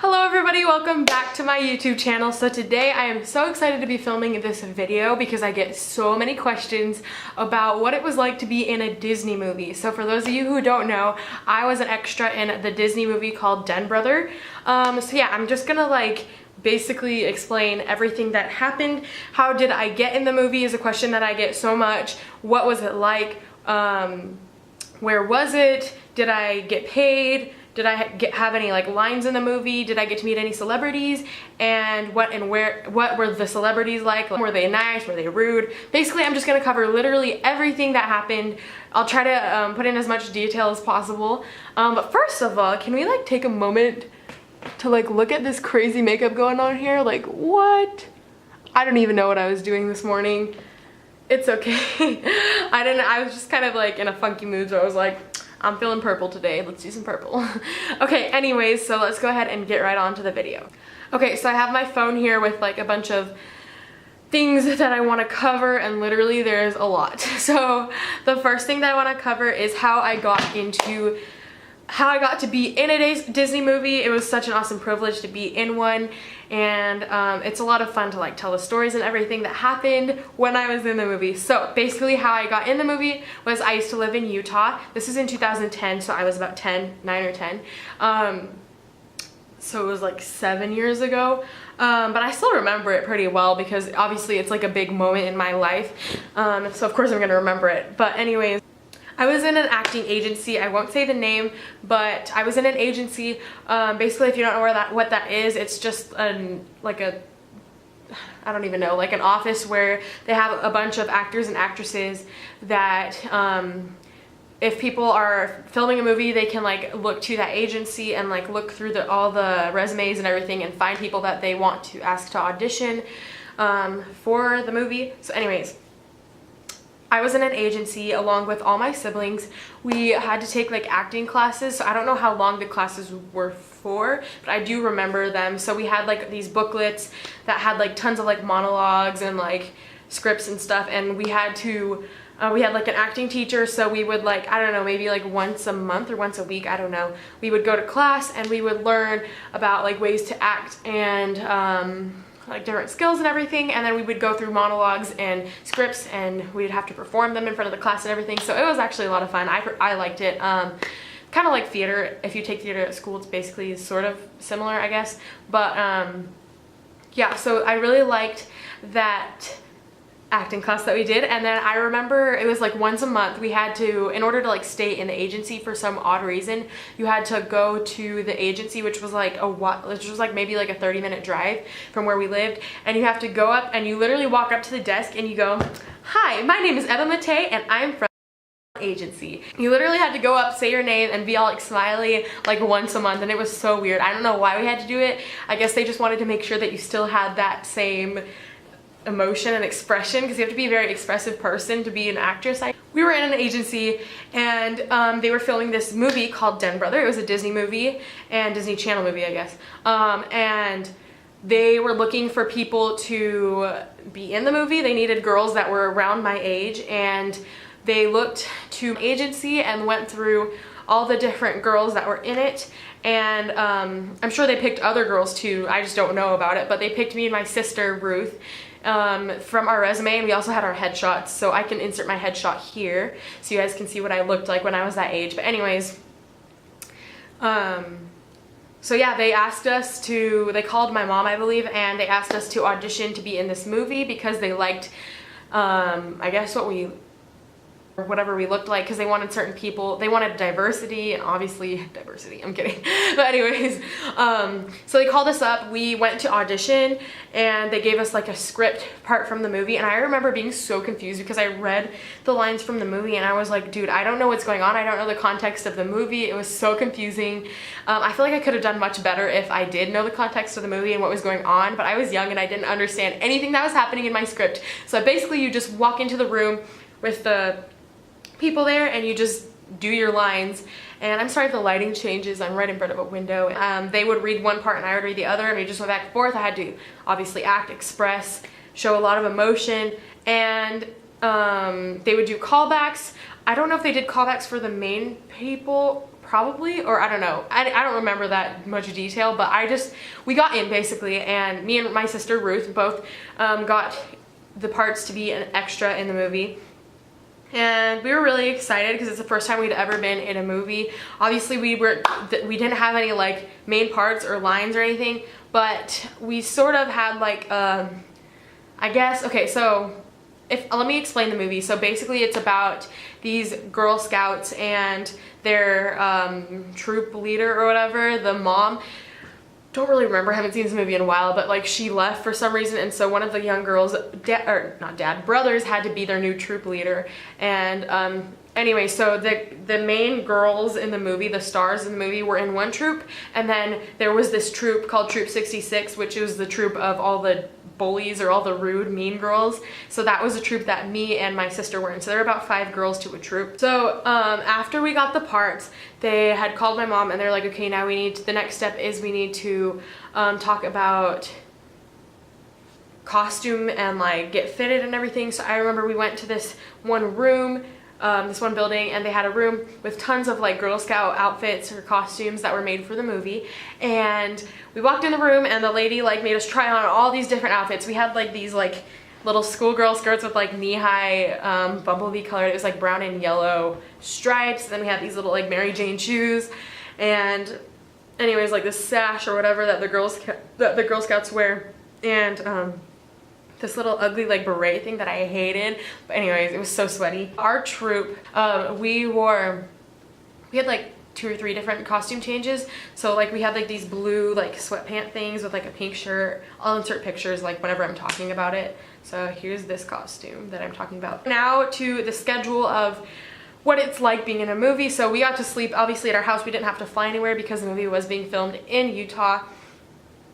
Hello everybody, welcome back to my YouTube channel. So today I am so excited to be filming this video because I get so many questions about what it was like to be in a Disney movie. So for those of you who don't know, I was an extra in the Disney movie called Den Brother. So yeah, I'm just gonna basically explain everything that happened. How did I get in the movie is a question that I get so much. What was it like? Where was it? Did I get paid? Did I have any lines in the movie? Did I get to meet any celebrities? And what were the celebrities like? Were they nice? Were they rude? Basically, I'm just gonna cover literally everything that happened. I'll try to put in as much detail as possible. But first of all, can we take a moment to look at this crazy makeup going on here? What? I don't even know what I was doing this morning. It's okay. I was just kind of in a funky mood, so I was like, I'm feeling purple today. Let's do some purple. Okay, anyways, so let's go ahead and get right on to the video. Okay, so I have my phone here with a bunch of things that I want to cover, and literally there's a lot. So the first thing that I want to cover is how I got to be in a Disney movie. It was such an awesome privilege to be in one, and it's a lot of fun to tell the stories and everything that happened when I was in the movie. So basically how I got in the movie was I used to live in Utah. This is in 2010, so I was about 9 or 10. So it was 7 years ago, but I still remember it pretty well because obviously it's a big moment in my life, so of course I'm gonna remember it. But anyways, I was in an acting agency. I won't say the name, but I was in an agency. Basically, if you don't know what that is, it's just I don't even know, an office where they have a bunch of actors and actresses that if people are filming a movie, they can look to that agency and look through all the resumes and everything and find people that they want to ask to audition for the movie. So anyways, I was in an agency along with all my siblings. We had to take acting classes, so I don't know how long the classes were for, but I do remember them. So we had these booklets that had tons of monologues and scripts and stuff, and we had to we had an acting teacher, so we would I don't know, maybe once a month or once a week, I don't know, we would go to class and we would learn about ways to act and different skills and everything, and then we would go through monologues and scripts and we'd have to perform them in front of the class and everything. So it was actually a lot of fun. I liked it. Kind of like theater. If you take theater at school, it's basically sort of similar, I guess. But yeah, so I really liked that acting class that we did. And then I remember it was once a month we had to, in order to stay in the agency for some odd reason, you had to go to the agency, which was maybe a 30-minute drive from where we lived, and you have to go up and you literally walk up to the desk and you go, "Hi, my name is Eva Matei and I'm from agency." You literally had to go up, say your name, and be all smiley once a month, and it was so weird. I don't know why we had to do it. I guess they just wanted to make sure that you still had that same emotion and expression, because you have to be a very expressive person to be an actress. We were in an agency and they were filming this movie called Den Brother. It was a Disney movie and Disney Channel movie, I guess. And they were looking for people to be in the movie. They needed girls that were around my age, and they looked to agency and went through all the different girls that were in it. And I'm sure they picked other girls too. I just don't know about it, but they picked me and my sister Ruth from our resume, and we also had our headshots, so I can insert my headshot here so you guys can see what I looked like when I was that age. But anyways, so yeah, they called my mom, I believe, and they asked us to audition to be in this movie because they liked I guess whatever we looked like, because they wanted certain people, they wanted diversity, and obviously diversity, I'm kidding. But anyways, so they called us up, we went to audition, and they gave us a script part from the movie, and I remember being so confused because I read the lines from the movie and I was like, dude, I don't know what's going on, I don't know the context of the movie. It was so confusing. I feel like I could have done much better if I did know the context of the movie and what was going on, but I was young and I didn't understand anything that was happening in my script. So basically you just walk into the room with the people there and you just do your lines. And I'm sorry if the lighting changes, I'm right in front of a window. They would read one part and I would read the other, and we just went back and forth. I had to obviously act, express, show a lot of emotion, and they would do callbacks. I don't know if they did callbacks for the main probably, or I don't know. I don't remember that much detail, but we got in basically, and me and my sister Ruth both got the parts to be an extra in the movie. And we were really excited because it's the first time we'd ever been in a movie. Obviously we didn't have any like main parts or lines or anything, but we sort of had like I guess, okay, so let me explain the movie. So basically it's about these Girl Scouts and their troop leader or whatever, the mom. Don't really remember, haven't seen this movie in a while, but like she left for some reason, and so one of the young girls, brothers had to be their new troop leader. And anyway, so the main girls in the movie, the stars in the movie, were in one troop, and then there was this troop called Troop 66, which was the troop of all the bullies or all the rude, mean girls. So that was a troop that me and my sister were in. So there were about 5 girls to a troop. So after we got the parts, they had called my mom and they're like, okay, now the next step is we need to talk about costume and like get fitted and everything. So I remember we went to this one room, this one building, and they had a room with tons of like Girl Scout outfits or costumes that were made for the movie. And we walked in the room and the lady like made us try on all these different outfits. We had like these like little schoolgirl skirts with like knee-high bumblebee colored, it was like brown and yellow stripes. Then we had these little like Mary Jane shoes, and anyways, like this sash or whatever that the Girl Scouts wear, and this little ugly like beret thing that I hated. But anyways, it was so sweaty. Our troop, we had like 2 or 3 different costume changes. So like we had like these blue like sweatpant things with like a pink shirt. I'll insert pictures like whenever I'm talking about it. So here's this costume that I'm talking about. Now to the schedule of what it's like being in a movie. So we got to sleep obviously at our house. We didn't have to fly anywhere because the movie was being filmed in Utah,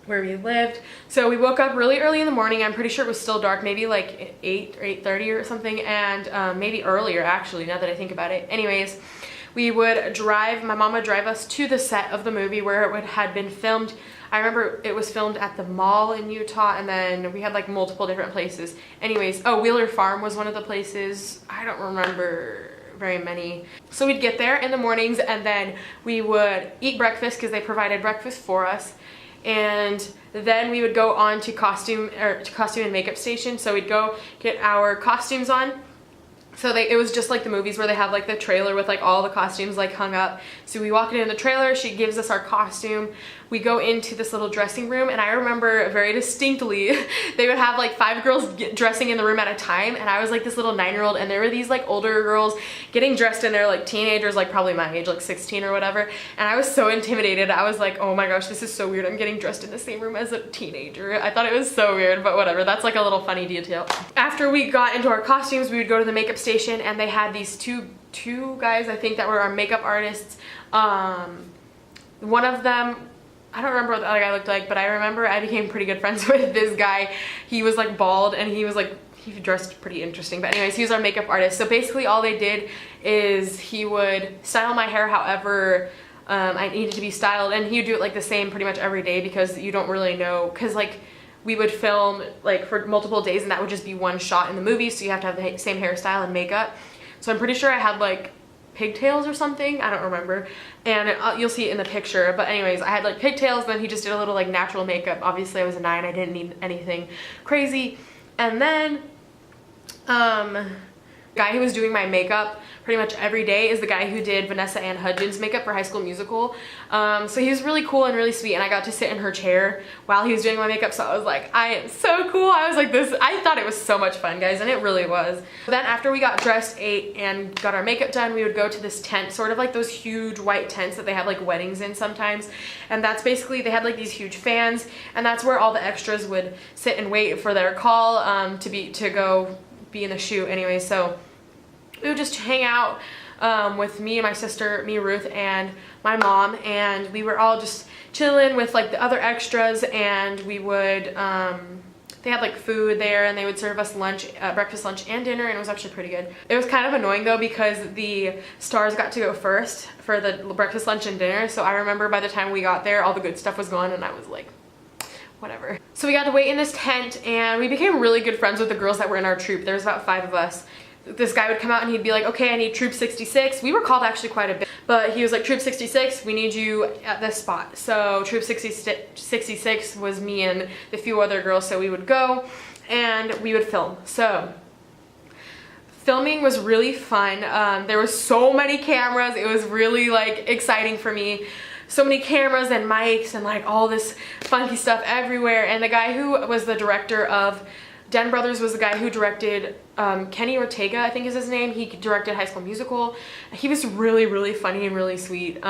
where we lived. So we woke up really early in the morning. I'm pretty sure it was still dark, maybe like 8 or 8:30 or something, and maybe earlier actually, now that I think about it. Anyways, we would drive, my mom would drive us to the set of the movie where it had been filmed. I remember it was filmed at the mall in Utah, and then we had like multiple different places. Anyways, oh, Wheeler Farm was one of the places. I don't remember very many. So we'd get there in the mornings, and then we would eat breakfast because they provided breakfast for us. And then we would go on to costume and makeup station. So we'd go get our costumes on. So it was just like the movies where they have like the trailer with like all the costumes like hung up. So we walk in the trailer, she gives us our costume. We go into this little dressing room, and I remember very distinctly they would have like 5 girls dressing in the room at a time, and I was like this little 9-year-old, and there were these like older girls getting dressed in there, like teenagers, like probably my age, like 16 or whatever. And I was so intimidated. I was like, oh my gosh, this is so weird. I'm getting dressed in the same room as a teenager. I thought it was so weird, but whatever. That's like a little funny detail. After we got into our costumes, we would go to the makeup station, and they had these two guys, I think, that were our makeup artists. One of them, I don't remember what the other guy looked like, but I remember I became pretty good friends with this guy. He was like bald, and he dressed pretty interesting. But anyways, he was our makeup artist. So basically all they did is he would style my hair however I needed to be styled, and he would do it like the same pretty much every day, because you don't really know, because like we would film like for multiple days, and that would just be one shot in the movie, so you have to have the same hairstyle and makeup. So I'm pretty sure I had like pigtails or something, I don't remember, and you'll see it in the picture. But anyways, I had like pigtails, then he just did a little like natural makeup. Obviously I was a 9, I didn't need anything crazy. And then the guy who was doing my makeup pretty much every day is the guy who did Vanessa Ann Hudgens' makeup for High School Musical. So he was really cool and really sweet, and I got to sit in her chair while he was doing my makeup, so I was like, I am so cool. I was like this, I thought it was so much fun, guys, and it really was. Then after we got dressed, ate, and got our makeup done, we would go to this tent, sort of like those huge white tents that they have like weddings in sometimes, and that's basically, they had like these huge fans, and that's where all the extras would sit and wait for their call to go be in the shoot. Anyway, so we would just hang out with me and my sister, me, Ruth, and my mom, and we were all just chilling with like the other extras, and we would, they had like food there, and they would serve us lunch, breakfast, lunch, and dinner, and it was actually pretty good. It was kind of annoying though, because the stars got to go first for the breakfast, lunch, and dinner, so I remember by the time we got there, all the good stuff was gone, and I was like, whatever. So we got to wait in this tent, and we became really good friends with the girls that were in our troop. There was about 5 of us. this guy would come out and he'd be like, okay, I need Troop 66. We were called actually quite a bit, but he was like, Troop 66, we need you at this spot. So Troop 66 was me and the few other girls, so we would go and we would film. So filming was really fun. There was so many cameras. It was really like exciting for me. So many cameras and mics and like all this funky stuff everywhere. And the guy who was the director of Den Brothers was the guy who directed Kenny Ortega, I think is his name. He directed High School Musical. He was really, really funny and really sweet.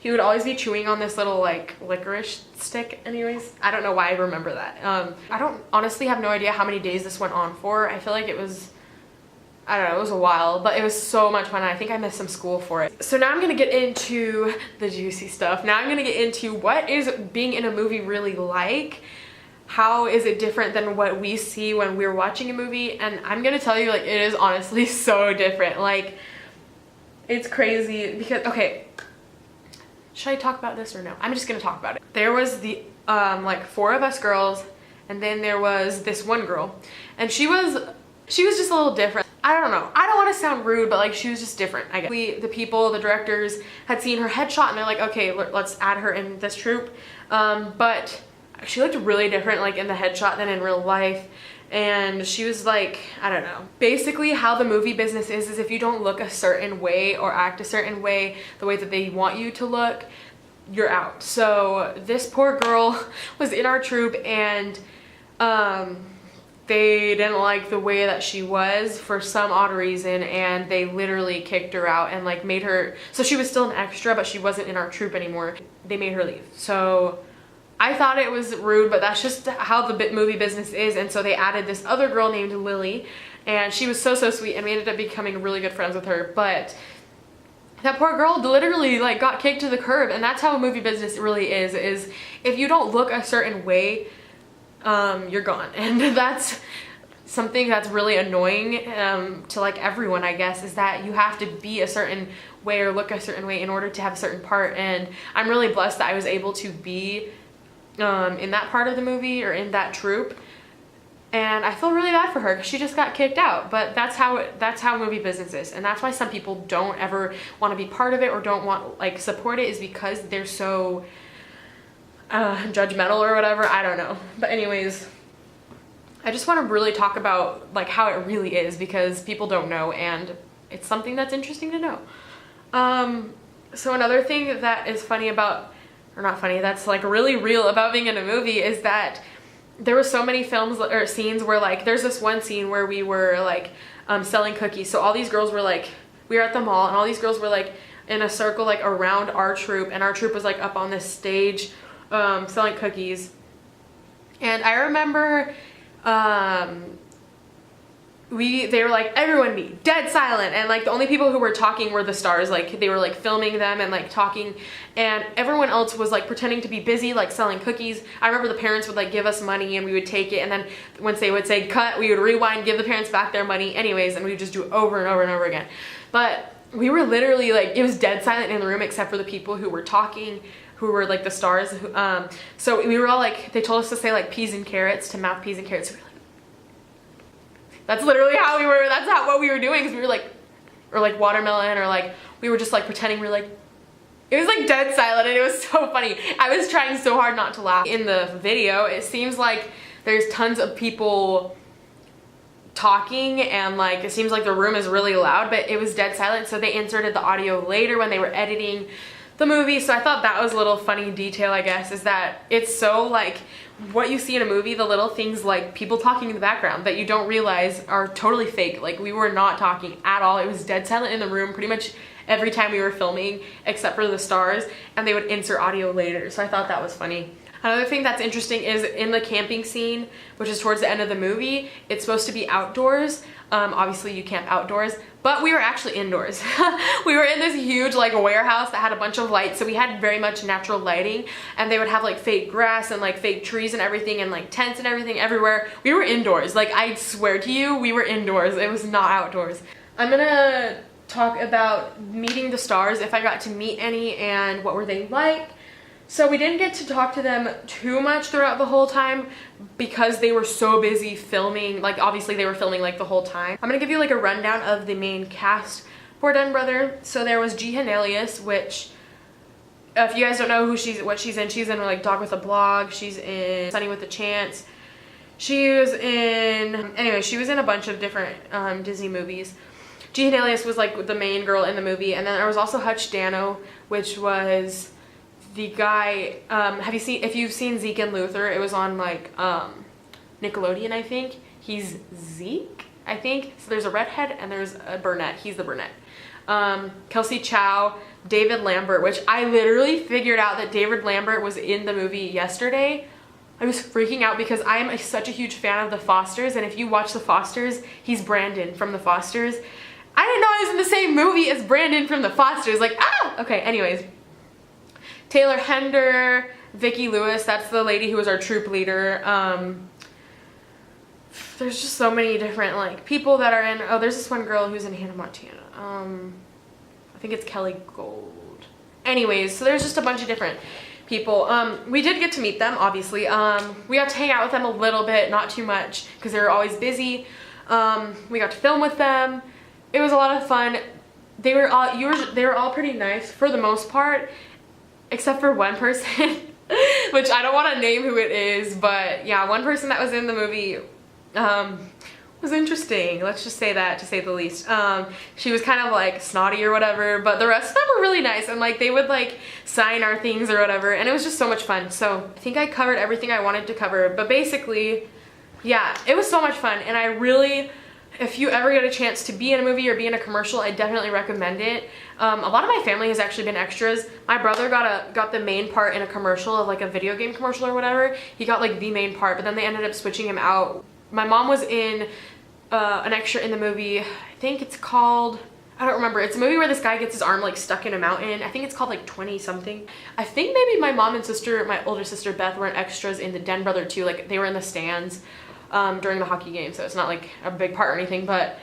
He would always be chewing on this little like licorice stick anyways. I don't know why I remember that. I don't honestly have no idea how many days this went on for. I feel like it was, I don't know, it was a while, but it was so much fun. I think I missed some school for it. So now I'm gonna get into the juicy stuff. Now I'm gonna get into what is being in a movie really like. How is it different than what we see when we're watching a movie? And I'm gonna tell you, like, it is honestly so different. Like, it's crazy because, okay, should I talk about this or no? I'm just gonna talk about it. There was the, like 4 of us girls, and then there was this one girl, and she was just a little different. I don't know. I don't want to sound rude, but like she was just different, I guess. The directors had seen her headshot and they're like, okay, let's add her in this troupe. But she looked really different like in the headshot than in real life. And she was like, I don't know. Basically how the movie business is if you don't look a certain way or act a certain way, the way that they want you to look, you're out. So this poor girl was in our troupe and they didn't like the way that she was for some odd reason, and they literally kicked her out and like made her, so she was still an extra but she wasn't in our troupe anymore. They made her leave. So I thought it was rude, but that's just how the movie business is. And so they added this other girl named Lily, and she was so sweet, and we ended up becoming really good friends with her. But that poor girl literally like got kicked to the curb, and that's how a movie business really is if you don't look a certain way, you're gone. And that's something that's really annoying to like everyone, I guess, is that you have to be a certain way or look a certain way in order to have a certain part. And I'm really blessed that I was able to be in that part of the movie or in that troupe, and I feel really bad for her because she just got kicked out. But that's how movie business is, and that's why some people don't ever want to be part of it or don't want like support it, is because they're so judgmental or whatever. I don't know. But anyways, I just want to really talk about like how it really is, because people don't know and it's something that's interesting to know. So another thing that is funny about, or not funny, that's like really real about being in a movie, is that there were so many films or scenes where like there's this one scene where we were like selling cookies. So all these girls were like, we were at the mall and all these girls were like in a circle like around our troupe, and our troupe was like up on this stage selling cookies. And I remember they were like, everyone be dead silent, and like the only people who were talking were the stars. Like they were like filming them and like talking, and everyone else was like pretending to be busy like selling cookies. I remember the parents would like give us money and we would take it, and then once they would say cut, we would rewind, give the parents back their money anyways, and we would just do it over and over and over again. But we were literally like, it was dead silent in the room except for the people who were talking, who were like the stars. So we were all like, they told us to say like peas and carrots, to mouth peas and carrots. So we were like, that's literally how we were, that's not what we were doing, because we were like, or like watermelon, or like, we were just like pretending we were like, it was like dead silent, and it was so funny. I was trying so hard not to laugh. In the video, it seems like there's tons of people talking, and like it seems like the room is really loud, but it was dead silent. So they inserted the audio later when they were editing the movie. So I thought that was a little funny detail, I guess, is that it's so like what you see in a movie, the little things like people talking in the background that you don't realize are totally fake. Like we were not talking at all. It was dead silent in the room pretty much every time we were filming except for the stars, and they would insert audio later. So I thought that was funny. Another thing that's interesting is in the camping scene, which is towards the end of the movie, it's supposed to be outdoors. Obviously you camp outdoors, but we were actually indoors. We were in this huge like warehouse that had a bunch of lights, so we had very much natural lighting, and they would have like fake grass and like fake trees and everything, and like tents and everything everywhere. We were indoors. Like I swear to you, we were indoors. It was not outdoors. I'm gonna talk about meeting the stars, if I got to meet any, and what were they like. So we didn't get to talk to them too much throughout the whole time because they were so busy filming. Like, obviously they were filming like the whole time. I'm gonna give you like a rundown of the main cast for Den Brother. So there was G. Hernelius, which if you guys don't know what she's in like Dog with a Blog. She's in Sunny with a Chance. She was in, anyway, she was in a bunch of different Disney movies. G. Hernelius was like the main girl in the movie, and then there was also Hutch Dano, which was the guy, if you've seen Zeke and Luther, it was on like Nickelodeon, I think. He's Zeke, I think. So there's a redhead and there's a brunette. He's the brunette. Kelsey Chow, David Lambert, which I literally figured out that David Lambert was in the movie yesterday. I was freaking out because I am such a huge fan of The Fosters, and if you watch The Fosters, he's Brandon from The Fosters. I didn't know I was in the same movie as Brandon from The Fosters. Like, ah! Okay, anyways. Taylor Hender, Vicki Lewis, that's the lady who was our troop leader. There's just so many different like people that are in. Oh, there's this one girl who's in Hannah Montana. I think it's Kelly Gold. Anyways, so there's just a bunch of different people. We did get to meet them, obviously. We got to hang out with them a little bit, not too much, because they were always busy. We got to film with them. It was a lot of fun. They were all pretty nice for the most part, except for one person, which I don't want to name who it is, but yeah, one person that was in the movie was interesting. Let's just say that, to say the least. She was kind of like snotty or whatever, but the rest of them were really nice, and like they would like sign our things or whatever, and it was just so much fun. So I think I covered everything I wanted to cover, but basically, yeah, it was so much fun, and I really, if you ever get a chance to be in a movie or be in a commercial, I definitely recommend it. A lot of my family has actually been extras. My brother got the main part in a commercial of like a video game commercial or whatever. He got like the main part, but then they ended up switching him out. My mom was in an extra in the movie. I think it's called, I don't remember. It's a movie where this guy gets his arm like stuck in a mountain. I think it's called like 20 something. I think maybe my mom and sister, my older sister Beth, were in extras in the Den Brother 2. Like they were in the stands during the hockey game, so it's not like a big part or anything, but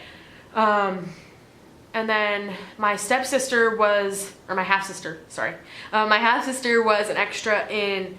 and then my stepsister was, or my half-sister, sorry. My half-sister was an extra in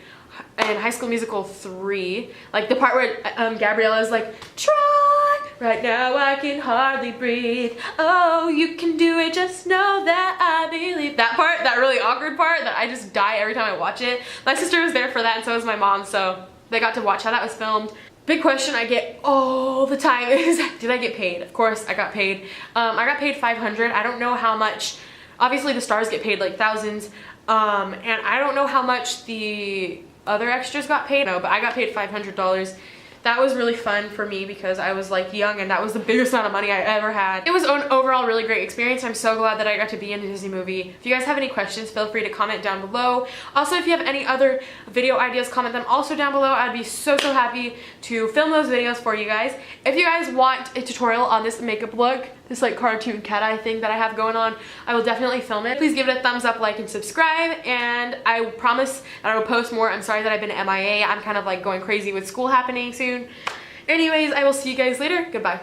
High School Musical 3. Like the part where Gabriella's like, try, right now I can hardly breathe. Oh, you can do it, just know that I believe. That part, that really awkward part that I just die every time I watch it. My sister was there for that, and so was my mom, so they got to watch how that was filmed. Big question I get all the time is, did I get paid? Of course I got paid. I got paid $500. I don't know how much, obviously the stars get paid like thousands, and I don't know how much the other extras got paid. No, but I got paid $500. That was really fun for me because I was like young, and that was the biggest amount of money I ever had. It was an overall really great experience. I'm so glad that I got to be in a Disney movie. If you guys have any questions, feel free to comment down below. Also, if you have any other video ideas, comment them also down below. I'd be so happy to film those videos for you guys. If you guys want a tutorial on this makeup look, this like cartoon cat eye thing that I have going on, I will definitely film it. Please give it a thumbs up, like, and subscribe, and I promise that I will post more. I'm sorry that I've been MIA. I'm kind of like going crazy with school happening soon. Anyways, I will see you guys later. Goodbye.